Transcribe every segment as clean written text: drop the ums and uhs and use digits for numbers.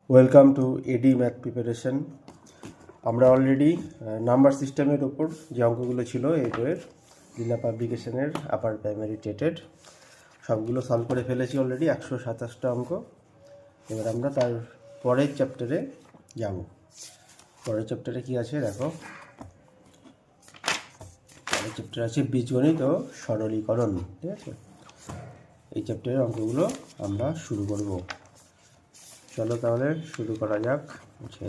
Welcome to ED math preparation. আমরা already number সিস্টেমের ওপর যে অঙ্কগুলো ছিল এই বইয়ের জিলা পাবলিকেশনের আপার প্রাইমারি টেটেড সবগুলো সলভ করে ফেলেছি অলরেডি 127টা অঙ্ক। এবার আমরা তার পরের চ্যাপ্টারে যাব। পরের চ্যাপ্টারে কি আছে দেখো, পরের চ্যাপ্টারে আছে বীজগণিত ও সরলীকরণ। ঠিক আছে, এই চ্যাপ্টারের অঙ্কগুলো আমরা শুরু করব। চলো তাহলে শুরু করা যাক। আচ্ছা,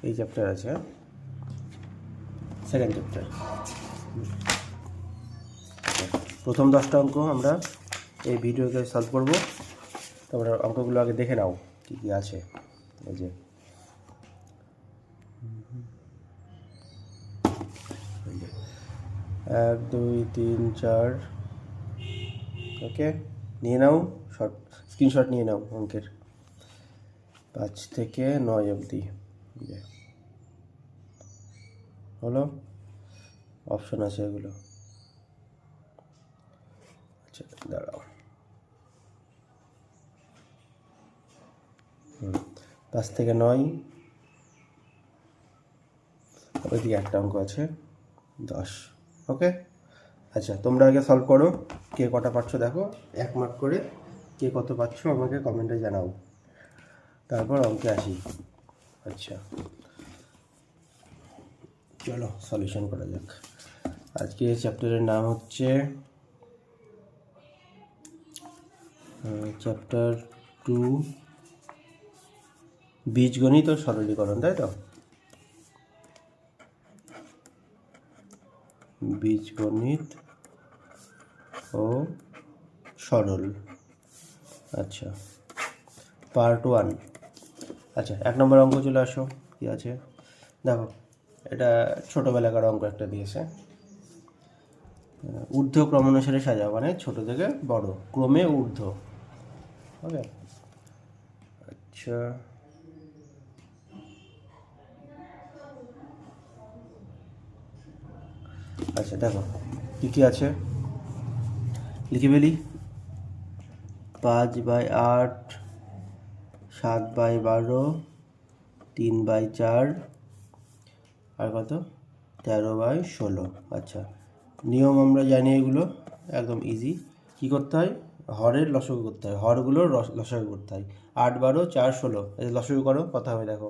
এই চ্যাপ্টার আছে, সেকেন্ড চ্যাপ্টার। প্রথম 10টা অঙ্ক আমরা এই ভিডিওতে সলভ করব। তোমরা অঙ্কগুলো আগে দেখে নাও কী কী আছে। এই যে 1 2 3 4, ওকে, নিয়ে নাও স্ক্রিনশট নিয়ে নাও অঙ্কের 5 থেকে 9 অবধি। হলো, অপশন আছে এগুলো। আচ্ছা দাঁড়াও, 5 থেকে 9, ওইদিকে একটা অঙ্ক আছে 10। ওকে, আচ্ছা তোমরা আগে সলভ করো, কে কটা পাচ্ছ দেখো, 1 মার্ক করে কে কত পাচ্ছ আমাকে কমেন্টে জানাও, তারপর অঙ্কে আসি। আচ্ছা চলো সলিউশন করা যাক। আজকে চ্যাপ্টারের নাম হচ্ছে চ্যাপ্টার 2 বীজগণিত ও সরলীকরণ, তাই তো? বীজগণিত ও সরল। আচ্ছা, পার্ট 1। আচ্ছা 1 নম্বর অঙ্ক চলে আসো, কী আছে দেখো। এটা ছোটোবেলাকার অঙ্ক একটা দিয়েছে, ঊর্ধ্ব ক্রম অনুসারে সাজাও, মানে ছোট থেকে বড় ক্রমে ঊর্ধ্ব। ওকে, আচ্ছা আচ্ছা দেখো কী কী আছে লিখে ফেলি। 5/8, 7/12, 3/4, আর কত 13/16। আচ্ছা নিয়ম আমরা জানি, এগুলো একদম ইজি। কী করতে হয়, হরের লসাগু করতে হয়, হরগুলোর লসাগু করতে হয়। 8 12 4 16, লসাগু করো, কথা হবে দেখো।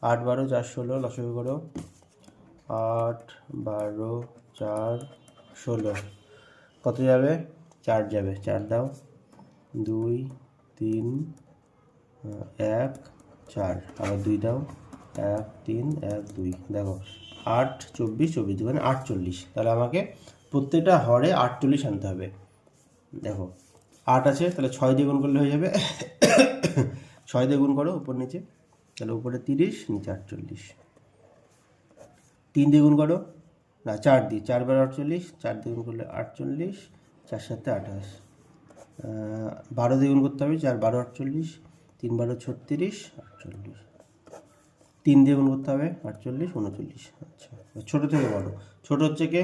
8 12 4 16 লসাগু করো। 8 12 4 16 কত যাবে, 4 যাবে, 4 দাও। 2 3 1 4, আবার 2 দাও। 1 3 1 2, দেখো 8 24 24 মানে 48। তাহলে আমাকে প্রত্যেকটা হরে 48 আনতে হবে। দেখো 8 আছে, তাহলে 6 দিয়ে গুণ করলে হয়ে যাবে। 6 দিয়ে গুণ করো উপর নিচে, তাহলে উপরে 30 নিচে 48। 3 দিয়ে গুণ করো, না 4 দিয়ে, 4 বার 48, 4 দিয়ে গুণ করলে 48, 4 7 28। 12 দিয়ে গুণ করতে হবে, 4 12 48, 3 12 36, 48। 3 দিয়ে গুণ করতে হবে, 48 39। আচ্ছা ছোটো থেকে বড়, ছোটো হচ্ছে কে,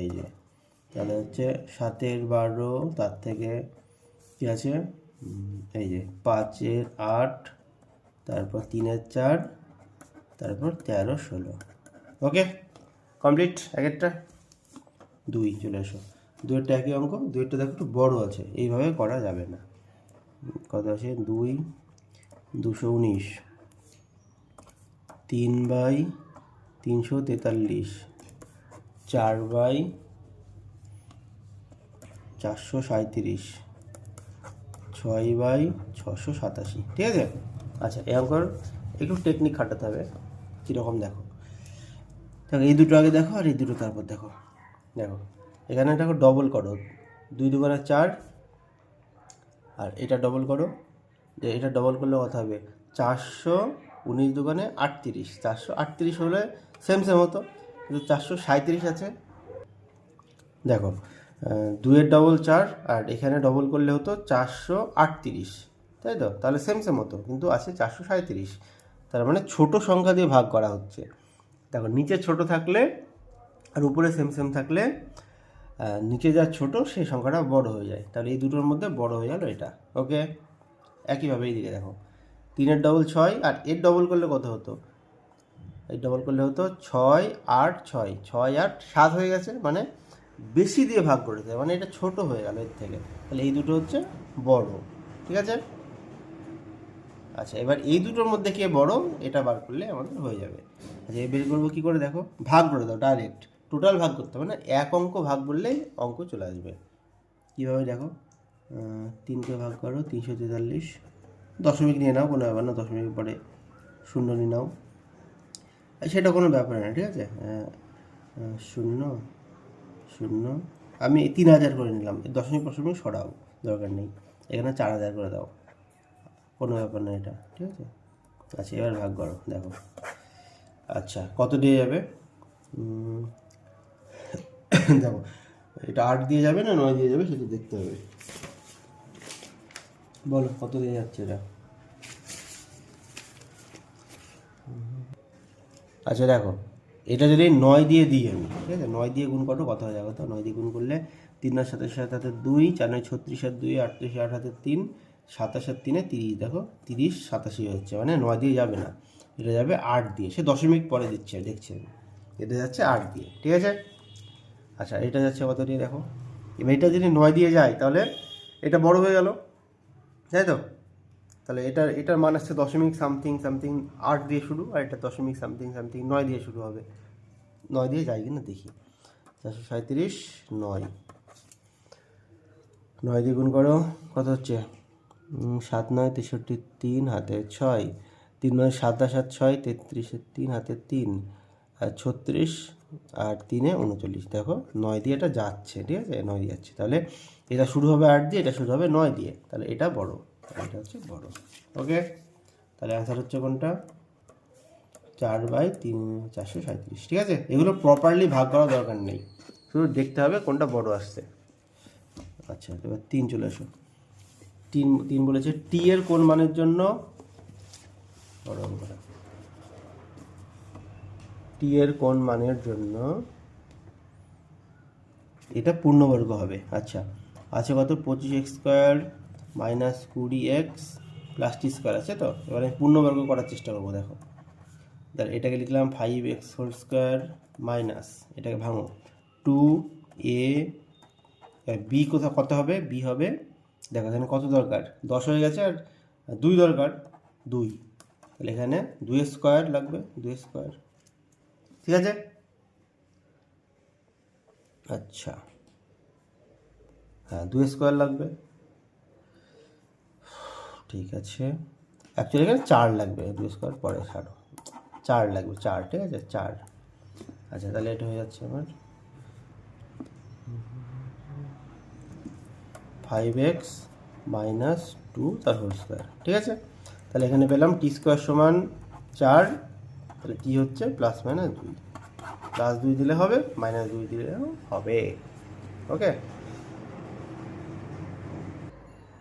এই যে, তাহলে হচ্ছে 7 12, তার থেকে কী আছে, এই যে 5 8, তারপর 3 4, তারপর 13 16। ওকে কমপ্লিট। একটা 2 চলে এসো, 2-এরটা একই অঙ্ক, 2-এরটা দেখো একটু বড়ো আছে, এইভাবে করা যাবে না। কত আছে, 2 219, 3/343, 4/437, 6/687। ঠিক আছে, আচ্ছা এই অঙ্কর একটু টেকনিক খাটাতে হবে। কীরকম দেখো, দেখো এই দুটো আগে দেখো, আর এই দুটো তারপর দেখো। দেখো এখানে দেখো ডবল করো, 2 2 4, আর এটা ডবল করো, যে এটা ডবল করলে কথা হবে 419 2 38, 438 হলে সেম হতো, কিন্তু 437 আছে। দেখো 2-এর ডবল 4, আর এখানে ডবল করলে হতো 438, তাই তো? তাহলে সেম হতো, কিন্তু আছে 437। তার মানে ছোট সংখ্যা দিয়ে ভাগ করা হচ্ছে। দেখো নিচে ছোট থাকলে আর উপরে সেম থাকলে নিচে যা ছোট সেই সংখ্যাটা বড় হয়ে যায়, তাহলে এই দুটোর মধ্যে বড় হয়ে গেল এটা। ওকে, একইভাবে এইদিকে দেখো 3 ডবল 6, আর এর ডবল করলে কত হতো? এই ডবল করলে হতো 6 8 6, 6 8 7 হয়ে গেছে, মানে বেশি দিয়ে ভাগ করেছে, মানে এটা ছোট হয়ে গেল এর থেকে। তাহলে এই দুটো হচ্ছে বড়, ঠিক আছে। আচ্ছা, এবার এই দুটোর মধ্যে কে বড় এটা বার করলে আমাদের হয়ে যাবে। আচ্ছা, এই বের করবো কী করে? দেখো, ভাগ করে দাও ডাইরেক্ট, টোটাল ভাগ করতে হবে না, এক অঙ্ক ভাগ করলেই অঙ্ক চলে আসবে। কীভাবে দেখো, 3কে ভাগ করো 343, দশমিক নিয়ে নাও, কোনো ব্যাপার না, দশমিক পরে শূন্য নিয়ে নাও, সেটা কোনো ব্যাপার না, ঠিক আছে। 0 0, আমি 3000 করে নিলাম, দশমিক দশমিক সরাও, দরকার নেই, এখানে 4000 করে দাও, কোনো ব্যাপার না এটা, ঠিক আছে। আচ্ছা, এবার ভাগ করো, দেখো। আচ্ছা, কত দিয়ে যাবে? দেখো, এটা 8 দিয়ে যাবে না 9 দিয়ে যাবে সেটা দেখতে হবে। বলো কত দিয়ে যাচ্ছে এটা? আচ্ছা দেখো, এটা যদি 9 দিয়ে দিই আমি, ঠিক আছে, 9 দিয়ে গুণ করো, কত হয়ে যাবে? তো 9 দিয়ে গুণ করলে 3 আর 27 হাতে 2, 4 9 36 আর 2 38 8 হাতে 3, 27 আর 3 30, দেখো 30 87 হচ্ছে, মানে 9 দিয়ে যাবে না, এটা যাবে 8 দিয়ে, সে দশমিক পরে দিচ্ছে, দেখছেন, এটা যাচ্ছে 8 দিয়ে, ঠিক আছে। আচ্ছা, এটা যাচ্ছে কত দিয়ে? দেখো, এবার এটা যদি 9 দিয়ে যায় তাহলে এটা বড় হয়ে গেল, তাই তো। তাহলে এটার মান আসছে দশমিক সামথিং সামথিং 8 দিয়ে শুরু, আর এটা দশমিক সামথিং সামথিং 9 দিয়ে শুরু হবে। 9 দিয়ে যায় কিনা দেখি, 437 9, 9 দিয়ে গুণ করো, কত হচ্ছে? 7 9 63, 3 হাতে 6, 3 9 7 7 6 33, 3 হাতে 3 আর 36 আর 3 39, দেখো 9 দিয়ে এটা যাচ্ছে, ঠিক আছে, 9 দিয়ে যাচ্ছে, তাহলে এটা শুরু হবে 8 দিয়ে, এটা শুরু হবে 9 দিয়ে, তাহলে এটা বড়, এটা হচ্ছে বড়। ওকে, তাহলে অ্যান্সার হচ্ছে কোনটা? 4/3 437, ঠিক আছে। এগুলো প্রপারলি ভাগ করার দরকার নেই, শুধু দেখতে হবে কোনটা বড় আসছে। আচ্ছা, এবার 3 চলে আসো। 3 বলেছে টি এর কোন মানের জন্য, টি এর কোন মানের জন্য এটা পূর্ণবর্গ হবে। আচ্ছা, আছে কত? 25x² মাইনাস 20x প্লাস টি স্কোয়ার আছে তো। এবার আমি পূর্ণবর্গ করার চেষ্টা করবো। দেখো, তাহলে এটাকে লিখলাম 5x² মাইনাস, এটাকে ভাঙো 2a, বি কোথাও কত হবে? বি হবে, দেখো এখানে কত দরকার? 10 হয়ে গেছে, আর 2 দরকার, 2, তাহলে এখানে 2² লাগবে, 2², ঠিক আছে। আচ্ছা, হ্যাঁ 2² লাগবে, ঠিক আছে। অ্যাকচুয়ালি এখানে 4 লাগবে, 2² পরে ছাড়ো, 4 লাগবে, 4, ঠিক আছে, 4। আচ্ছা, তাহলে এটা হয়ে যাচ্ছে আমার 5x মাইনাস 2 তার হোল স্কোয়ার, ঠিক আছে। তাহলে এখানে পেলাম t² সমান 4, তাহলে কি হচ্ছে? প্লাস মাইনাস 2, প্লাস 2 দিলে হবে, মাইনাস 2 দিলে হবে। ওকে,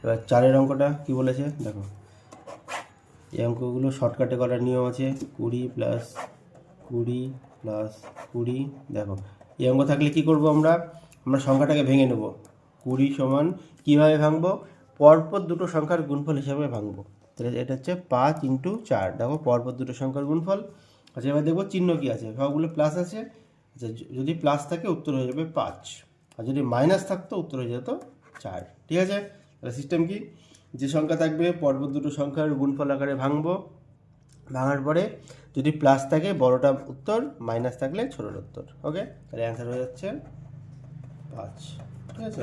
এবার 4-এর অঙ্কটা কি বলেছে দেখো। এই অঙ্কগুলো শর্টকাটে করার নিয়ম আছে, 20 প্লাস 20 প্লাস 20। দেখো, এই অঙ্ক থাকলে কি করব আমরা সংখ্যাটাকে ভেঙে নেব। 20 সমান কীভাবে ভাঙবো? পরপর দুটো সংখ্যার গুণফল হিসাবে ভাঙবো। তাহলে এটা হচ্ছে 5 × 4, দেখো পরপর দুটো সংখ্যার গুণফল। আচ্ছা, এবার দেখবো চিহ্ন কী আছে, সবগুলো প্লাস আছে। আচ্ছা, যদি প্লাস থাকে উত্তর হয়ে যাবে 5, আর যদি মাইনাস থাকতো উত্তর হয়ে যেত 4, ঠিক আছে। তাহলে সিস্টেম কি? যে সংখ্যা থাকবে পরপর দুটো সংখ্যার গুণফল আকারে ভাঙবো, ভাঙার পরে যদি প্লাস থাকে বড়টা উত্তর, মাইনাস থাকলে ছোটোর উত্তর। ওকে, তাহলে অ্যান্সার হয়ে যাচ্ছে 5, ঠিক আছে।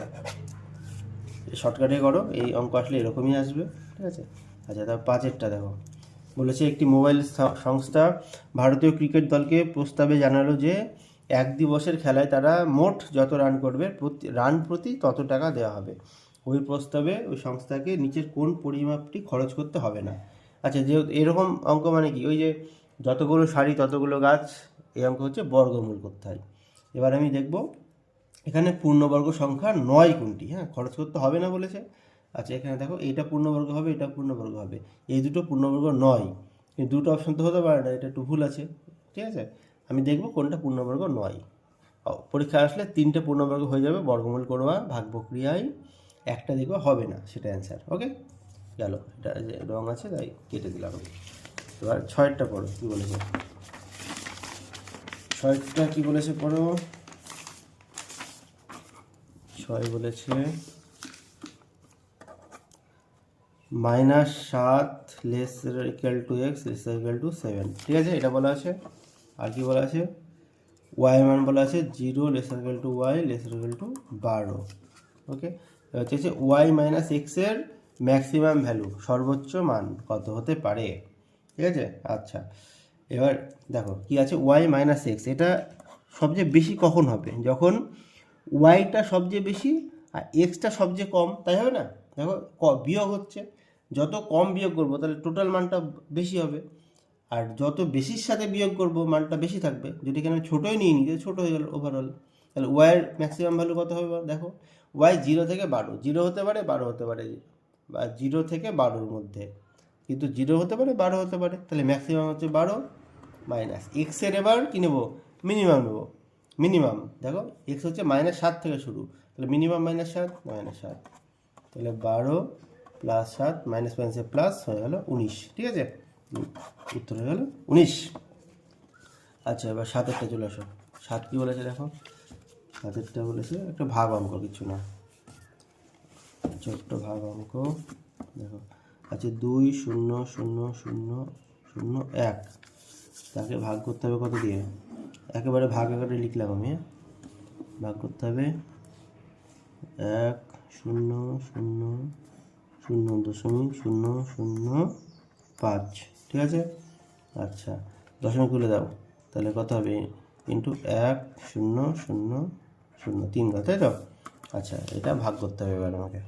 শর্টকাটে করো, এই অঙ্ক আসলে এরকমই আসবে, ঠিক আছে। আচ্ছা, তার 5-এরটা দেখো, বলেছে একটি মোবাইল সংস্থা ভারতীয় ক্রিকেট দলকে প্রস্তাবে জানালো যে 1 দিবসের খেলায় তারা মোট যত রান করবে রান প্রতি তত টাকা দেওয়া হবে। ওই প্রস্তাবে ওই সংস্থাকে নিচের কোন পরিমাপটি খরচ করতে হবে না। আচ্ছা, যে এরকম অঙ্ক মানে কি? ওই যে যতগুলো সারি ততগুলো গাছ, এই অঙ্ক হচ্ছে বর্গমূল করতে হয়। এবার আমি দেখব এখানে পূর্ণবর্গ সংখ্যা 9 কোনটি। হ্যাঁ, খরচ করতে হবে না বলেছে। আচ্ছা, এখানে দেখো এইটা পূর্ণবর্গ হবে, এটা পূর্ণবর্গ হবে, এই দুটো পূর্ণবর্গ নয়, কিন্তু দুটো অপশন তো হতে পারে না, এটা একটু ভুল আছে, ঠিক আছে। আমি দেখব কোনটা পূর্ণবর্গ নয়। পরীক্ষা আসলে 3টে পূর্ণবর্গ হয়ে যাবে, বর্গমূল করবা ভাগ প্রক্রিয়ায় একটা দেখবো হবে না, সেটা অ্যান্সার। ওকে, গেল, এটা যে রং আছে তাই কেটে দিলাম। এবার 6টা পড়ো কী বলেছে, 6টা কী বলেছে পড়ো। 6 বলেছে -7 laser equal two x laser equal two 7, ঠিক আছে, এটা বলা আছে। আর কি বলা আছে, ওয়াই মান বলা আছে 0 lesser equal to y lesser equal to 12। Okay, এবার হচ্ছে ওয়াই মাইনাস এক্সের ম্যাক্সিমাম ভ্যালু সর্বোচ্চ মান কত হতে পারে, ঠিক আছে। আচ্ছা, এবার দেখো কি আছে, ওয়াই মাইনাস এক্স, এটা সবচেয়ে বেশি কখন হবে, যখন ওয়াইটা সবচেয়ে বেশি আর এক্সটা সবচেয়ে কম, তাই হবে না। দেখো বিয়োগ হচ্ছে, যত কম বিয়োগ করবো তাহলে টোটাল মানটা বেশি হবে, আর যত বেশির সাথে বিয়োগ করব মানটা বেশি থাকবে। যদি এখানে আমি ছোটোই নিয়ে নিই, ছোটো হয়ে গেল ওভারঅল, তাহলে ওয়াইয়ের ম্যাক্সিমাম ভ্যালু কত হবে দেখো, ওয়াই 0 থেকে 12, 0 হতে পারে 12 হতে পারে, বা 0 থেকে 12-র মধ্যে, কিন্তু 0 হতে পারে 12 হতে পারে, তাহলে ম্যাক্সিমাম হচ্ছে 12 মাইনাস এক্সের এবার কী নেবো, মিনিমাম নেবো। মিনিমাম দেখো এক্স হচ্ছে -7 থেকে শুরু, তাহলে মিনিমাম -7, তাহলে 12 + 7 মাইনাস মাইনাসে প্লাস হয়ে গেল 19, ঠিক আছে, উত্তর হয়ে গেল 19। আচ্ছা, এবার 7-এরটা চলে আসো। 7 কী বলেছে দেখো, 7-এরটা বলেছে একটা ভাগ অঙ্ক, কিছু না, ছোট্ট ভাগ অঙ্ক দেখো। আচ্ছা, 2 0 0 0 0 1, তাকে ভাগ করতে হবে কত দিয়ে, একেবারে ভাগ আকারে লিখলাম আমি, ভাগ করতে হবে 1 0 0 0.005, ঠিক আছে। আচ্ছা, দশমিক তুলে দাও, তাহলে কত হবে, ইন্টু 1 0 0 0 3 ঘর, তাই তো। আচ্ছা, এটা ভাগ করতে হবে, এবার আমাকে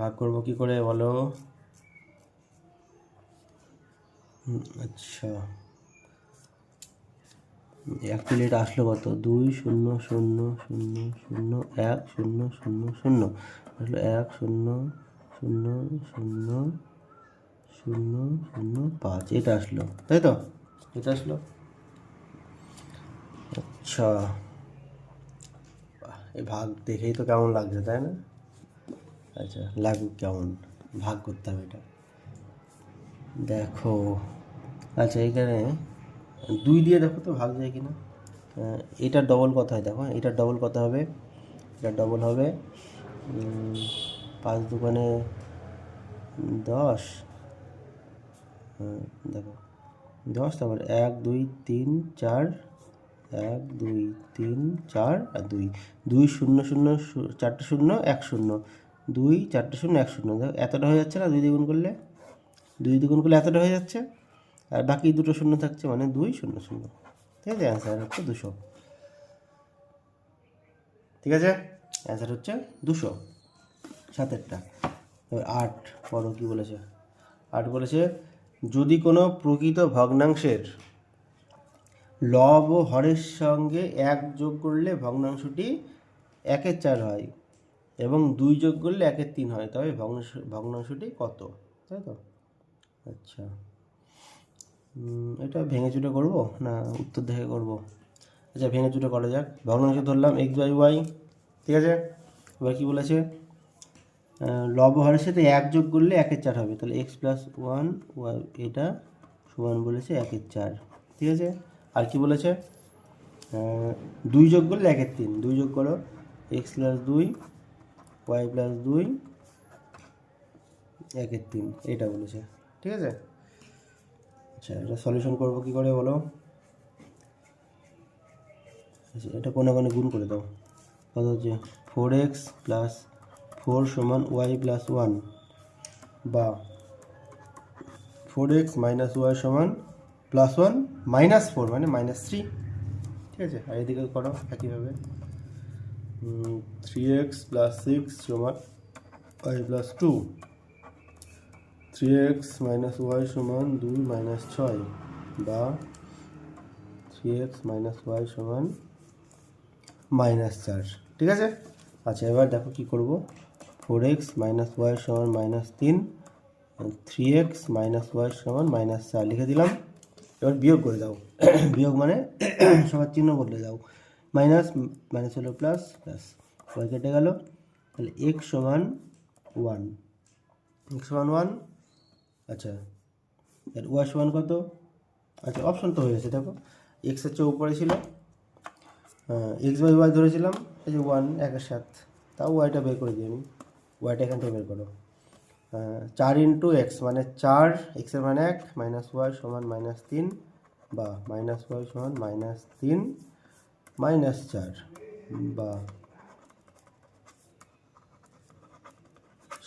ভাগ করব কি করে বলো। আচ্ছা, অ্যাকচুয়ালি এটা আসলো কত, 2 0 0 0 0 1 0 0 0, আসলো 1 0 0 0 0 0 5, এটা আসলো, তাই তো, এটা আসলো। আচ্ছা, এই ভাগ দেখেই তো কেমন লাগছে, তাই না। আচ্ছা, লাগুক কেমন, ভাগ করতে হবে এটা দেখো। আচ্ছা, এখানে 2 দিয়ে দেখো তো ভাগ যায় কিনা, এটার ডবল কত হয় দেখো, এটার ডবল কত হবে, এটার ডবল হবে 5 দুগুণে 10, দেখো 10, তারপর 1 2 3 4, 1 2 3 4 আর 2 2 0 0 4টে 0 1 0 2 4টে 0 1 0, দেখো এতটা হয়ে যাচ্ছে না, 2 দ্বিগুণ করলে, 2 দ্বিগুণ করলে এতটা হয়ে যাচ্ছে, আর বাকি দুটো শূন্য থাকছে, মানে 2 0 0, ঠিক আছে, অ্যান্সার হচ্ছে 200, ঠিক আছে, অ্যান্সার হচ্ছে 200, 7-এরটা। এবার 8 পড়ো কী বলেছে। 8 বলেছে, যদি কোনো প্রকৃত ভগ্নাংশের লব ও হরের সঙ্গে 1 যোগ করলে ভগ্নাংশটি 1/4 হয় এবং 2 যোগ করলে 1/3 হয়, তবে ভগ্নাংশটি কত, তাই তো। আচ্ছা, এটা ভেঙে চুরে করবো না উত্তর দেখে করব। আচ্ছা, ভেঙে চুরে করা যাক। ভগ্নাংশ ধরলাম x/y, ঠিক আছে। এবার কী বলেছে, লব হরের সাথে 1 যোগ করলে 1/4 হবে, তাহলে x + 1 y, এটা সমান বলেছে 1/4, ঠিক আছে। আর কি বলেছে, 2 যোগ করলে 1/3, 2 যোগ করো, x + 2 y + 2 1/3, এটা বলেছে, ঠিক আছে। আচ্ছা, এটা সলিউশন করবো কী করে বলো। আচ্ছা, এটা কোনে কোনে গুণ করে দাও, কত হচ্ছে 4x + 4 = y + 1, বা 4x - y = +1 - 4 মানে -3, ঠিক আছে। আর এদিকে করো একইভাবে, 3x + 6 = y + 2, 3x - y = 2 - 6, বা 3x - y = -4, ঠিক আছে। আচ্ছা, এবার দেখো কি করব, 4x - y = -3, 3x - y = -4 লিখে দিলাম। এবার বিয়োগ করে দাও, বিয়োগ মানে সবার চিহ্ন বদলে দাও, মাইনাস মাইনাস হলো প্লাস, প্লাস ওয়াই কেটে গেল, তাহলে x = 1, এক্স সমান 1, আচ্ছা আর ওয়াই সমান কত, আচ্ছা অপশন তো হয়েছে দেখো, এক্স হচ্ছে উপরে ছিল, এক্স বাই ওয়াই ধরেছিলাম, এই যে 1 1 7, তাও ওয়াইটা বের করে দিই আমি, ওয়াইটা এখান থেকে বের করো, 4 ইন্টু এক্স মানে 4, এক্সের মানে 1, মাইনাস ওয়াই সমান -3, বা মাইনাস ওয়াই সমান -3 -4 বা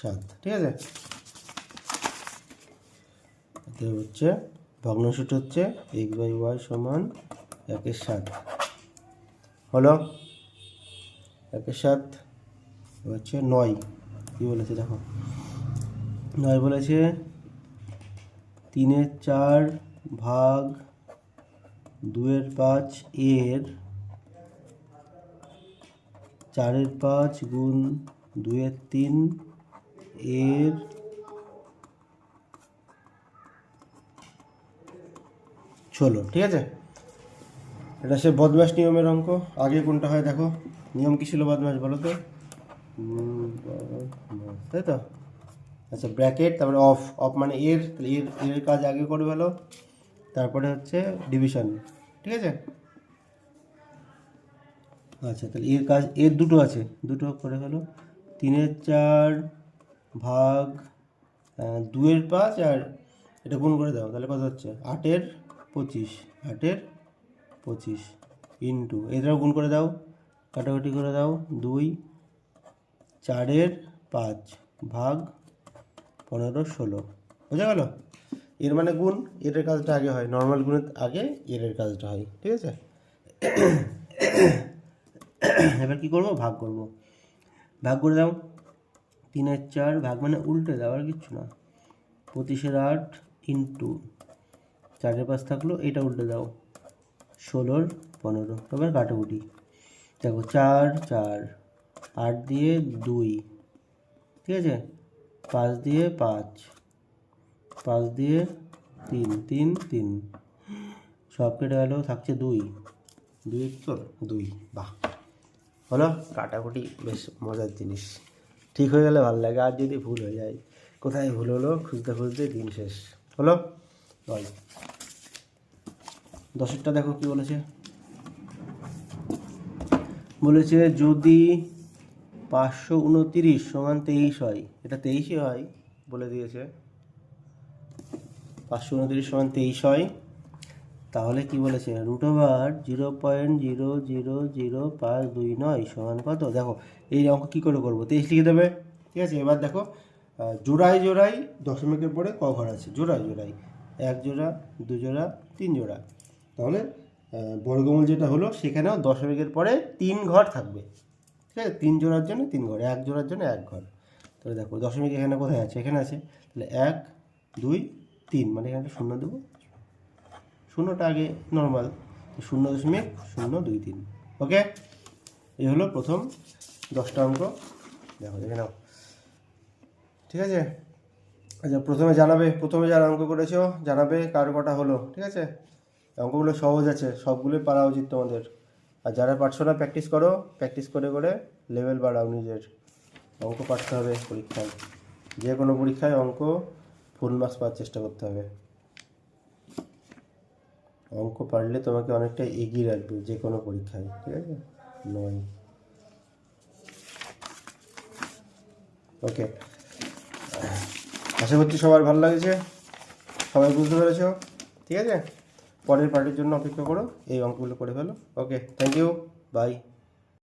7, ঠিক আছে। এতে হচ্ছে ভগ্নাংশটা হচ্ছে এক্স বাই ওয়াই সমান 1/7 হলো, 1/7 হচ্ছে 9, কী বলেছে দেখো 9 বলেছে 3/4 ভাগ 2/5 এর 4/5 গুণ 2/3 এর 16, ঠিক আছে। এটা সে বদমাশ নিয়মের অঙ্ক। আগে কোনটা হয় দেখো, নিয়ম কী ছিল বদমাশ বলো তো, তাই তো, আচ্ছা ব্র্যাকেট তারপরে অফ, অফ মানে এর, তাহলে এর কাজ আগে করে ভালো, তারপরে হচ্ছে ডিভিশন, ঠিক আছে। আচ্ছা তাহলে এর কাজ, এর দুটো আছে, দুটো করে ফেলো, 3/4 ভাগ 2/5 আর এটা গুণ করে দাও, তাহলে কত হচ্ছে 8/25, 8/25 ইন্টু এটাও গুণ করে দাও, কাটাকাটি করে দাও, 2 4/5 ভাগ 15 16, বোঝা গেল। এর মানে গুণ, এর কাজটা আগে হয়, নর্মাল গুণের আগে এর কাজটা হয়, ঠিক আছে। এবার কি করব, ভাগ করব, ভাগ করে দাও, 3/4 ভাগ মানে উল্টে দাও আর কিচ্ছু না, 25/8 ইন্টু 4/5 থাকলো, এটা উল্টে দাও, 16/15, এবার কাটাকুটি দেখো 4 4, 8 দিয়ে 2, ঠিক আছে, 5 দিয়ে 5, 5 দিয়ে 3 3 3, সব কেটে গেল, থাকছে 2 2 2, বাহ হলো। কাটাকুটি বেশ মজার জিনিস, ঠিক হয়ে গেলে ভালো লাগে, আর যদি ভুল হয়ে যায়, কোথায় ভুল হলো খুঁজতে খুঁজতে দিন শেষ হলো। বল 10টা দেখো কি বলেছে, বলেছে যদি 529 সমান 23 হয়, এটা 23ই হয় বলে দিয়েছে, 529 সমান 23 হয়, তাহলে কি বলেছে √0.0000529 সমান কত, দেখো এই অঙ্ক কী করে করবো, 23 লিখে দেবে, ঠিক আছে। এবার দেখো জোড়ায় জোড়ায় দশমিকের পরে ক ঘর আছে, জোড়ায় জোড়ায় 1 জোড়া 2 জোড়া 3 জোড়া, তাহলে বর্গমূল যেটা হলো সেখানেও দশমিকের পরে 3 ঘর থাকবে, ঠিক আছে, 3 জোড়ার জন্য 3 ঘর, 1 জোড়ার জন্য 1 ঘর। তাহলে দেখো দশমিক এখানে কোথায় আছে, এখানে আছে, তাহলে 1 2 3, মানে এখানে 0 দেবো, শূন্যটা আগে নর্মাল, 0.023, ওকে। এই হলো প্রথম 10টা অঙ্ক, দেখো দেখে নাও, ঠিক আছে। আচ্ছা প্রথমে জানাবে, প্রথমে যারা অঙ্ক করেছো জানাবে কার কটা হলো, ঠিক আছে। অঙ্কগুলো সহজ আছে, সবগুলোই পারা উচিত তোমাদের, আর যারা পারছো না প্র্যাকটিস করো, প্র্যাকটিস করে করে লেভেল বাড়াও নিজের, অঙ্ক পারতে হবে পরীক্ষায়, যে কোনো পরীক্ষায় অঙ্ক ফুল মার্কস পাওয়ার চেষ্টা করতে হবে, অঙ্ক পারলে তোমাকে অনেকটা এগিয়ে রাখবে যে কোনো পরীক্ষায়, ঠিক আছে নয়, ওকে। আশা করছি সবার ভালো লাগছে, সবাই বুঝতে পেরেছো, ঠিক আছে। পরের পার্টির জন্য অপেক্ষা করো, এই অঙ্কগুলো করে ফেলো, ওকে থ্যাংক ইউ, বাই।